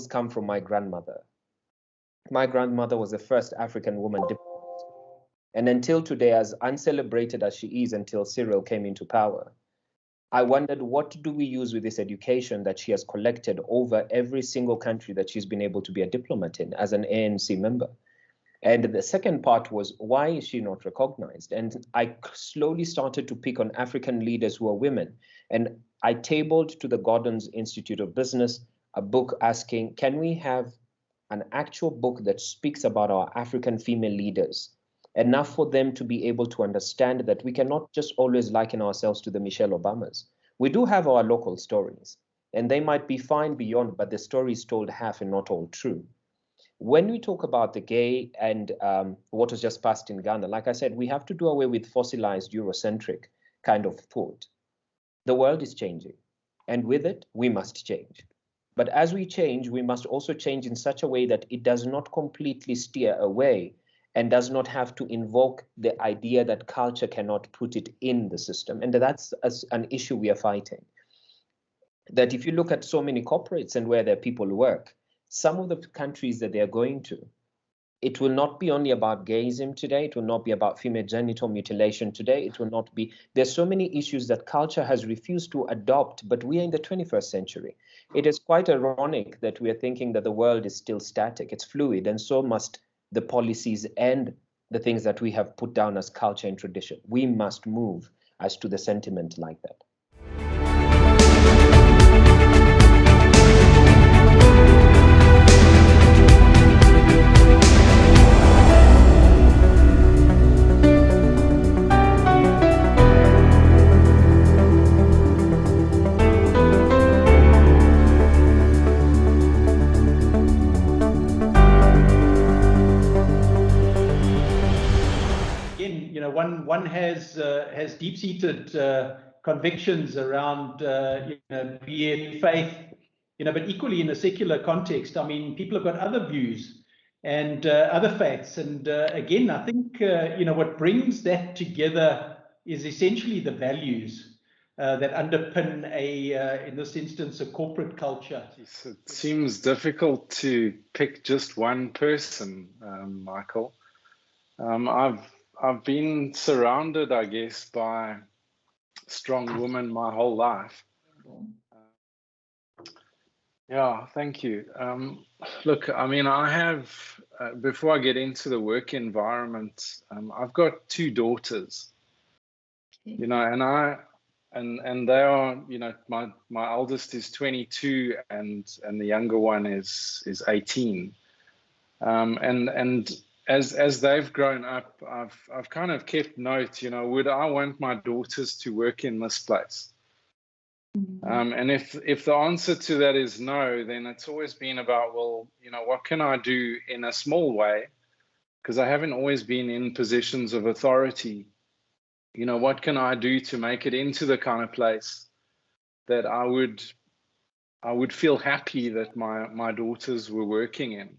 examples come from my grandmother. My grandmother was the first African woman diplomat. And until today, as uncelebrated as she is until Cyril came into power, I wondered, what do we use with this education that she has collected over every single country that she's been able to be a diplomat in as an ANC member? And the second part was, why is she not recognized? And I slowly started to pick on African leaders who are women. And I tabled to the Gordon's Institute of Business a book asking, can we have an actual book that speaks about our African female leaders, enough for them to be able to understand that we cannot just always liken ourselves to the Michelle Obamas. We do have our local stories, and they might be fine beyond, but the story is told half and not all true. When we talk about the gay and what was just passed in Ghana, like I said, we have to do away with fossilized Eurocentric kind of thought. The world is changing, and with it, we must change. But as we change, we must also change in such a way that it does not completely steer away and does not have to invoke the idea that culture cannot put it in the system. And that's an issue we are fighting. That if you look at so many corporates and where their people work, some of the countries that they're going to, it will not be only about gayism today. It will not be about female genital mutilation today. It will not be, there's so many issues that culture has refused to adopt, but we are in the 21st century. It is quite ironic that we are thinking that the world is still static. It's fluid, and so must the policies and the things that we have put down as culture and tradition. We must move as to the sentiment like that. One has deep-seated convictions around, be it faith, but equally in a secular context. I mean, people have got other views and other faiths. And again, I think, what brings that together is essentially the values that underpin in this instance, a corporate culture. It seems difficult to pick just one person, Michael. I've been surrounded, I guess, by strong women my whole life. Yeah, thank you. Look, I mean, I have, before I get into the work environment, I've got two daughters, and they are, my eldest is 22 and the younger one is 18. And as they've grown up, I've kind of kept note, would I want my daughters to work in this place? And if the answer to that is no, then it's always been about, well, what can I do in a small way? Because I haven't always been in positions of authority. What can I do to make it into the kind of place that I would feel happy that my daughters were working in?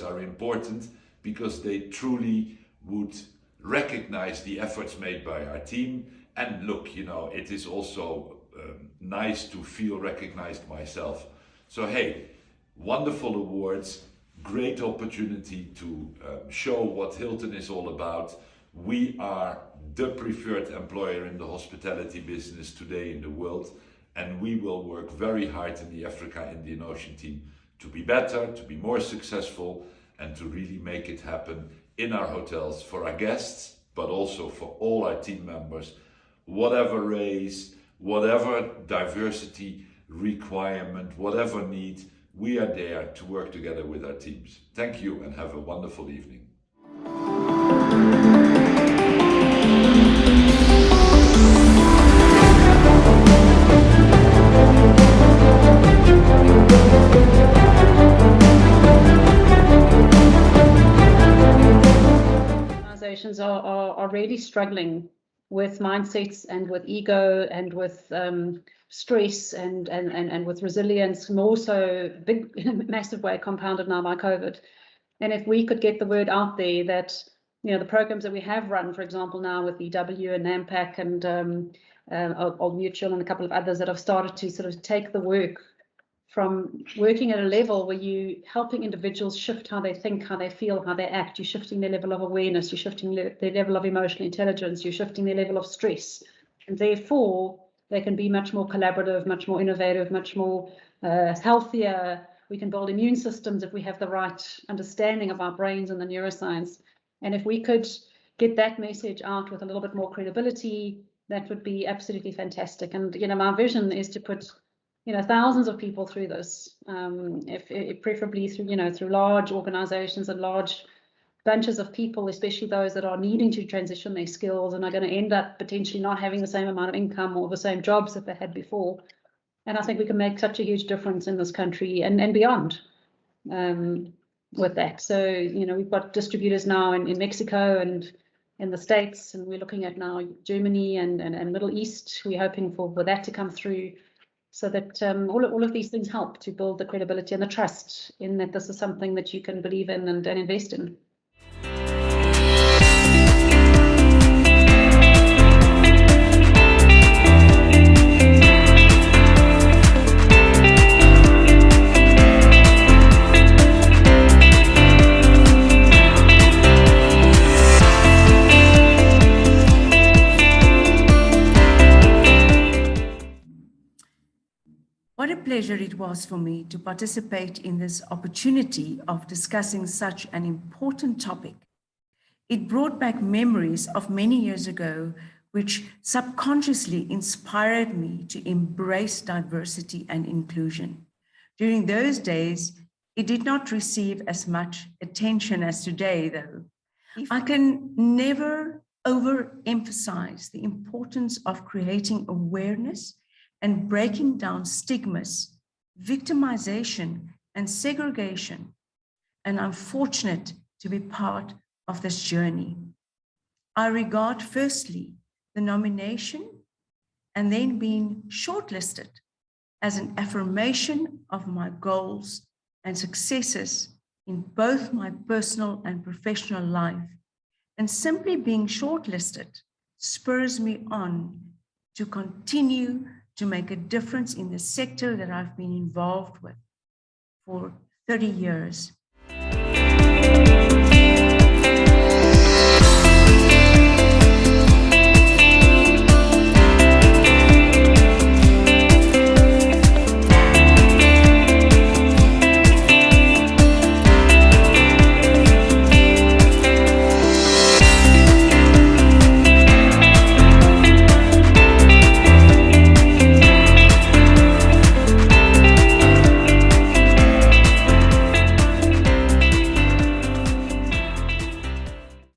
Are important because they truly would recognize the efforts made by our team. And look, it is also nice to feel recognized myself. So hey, wonderful awards, great opportunity to show what Hilton is all about. We are the preferred employer in the hospitality business today in the world, and we will work very hard in the Africa Indian Ocean team to be better, to be more successful, and to really make it happen in our hotels for our guests, but also for all our team members. Whatever race, whatever diversity requirement, whatever need, we are there to work together with our teams. Thank you and have a wonderful evening. really struggling with mindsets and with ego and with stress and with resilience, more so big, massive way compounded now by COVID. And if we could get the word out there that, you know, the programs that we have run, for example, now with EW and NAMPAC and Old Mutual and a couple of others that have started to sort of take the work from working at a level where you helping individuals shift how they think, how they feel, how they act. You're shifting their level of awareness, you're shifting their level of emotional intelligence, you're shifting their level of stress. And therefore, they can be much more collaborative, much more innovative, much more healthier. We can build immune systems if we have the right understanding of our brains and the neuroscience. And if we could get that message out with a little bit more credibility, that would be absolutely fantastic. And, you know, my vision is to put, you know, thousands of people through this, if preferably through, you know, through large organizations and large bunches of people, especially those that are needing to transition their skills and are going to end up potentially not having the same amount of income or the same jobs that they had before. And I think we can make such a huge difference in this country and beyond with that. So, you know, we've got distributors now in Mexico and in the States, and we're looking at now Germany and Middle East. We're hoping for that to come through, so that all of these things help to build the credibility and the trust in that this is something that you can believe in and invest in. What a pleasure it was for me to participate in this opportunity of discussing such an important topic. It brought back memories of many years ago, which subconsciously inspired me to embrace diversity and inclusion. During those days, it did not receive as much attention as today, though. I can never overemphasize the importance of creating awareness and breaking down stigmas, victimization, and segregation. And I'm fortunate to be part of this journey. I regard firstly the nomination and then being shortlisted as an affirmation of my goals and successes in both my personal and professional life. And simply being shortlisted spurs me on to continue to make a difference in the sector that I've been involved with for 30 years.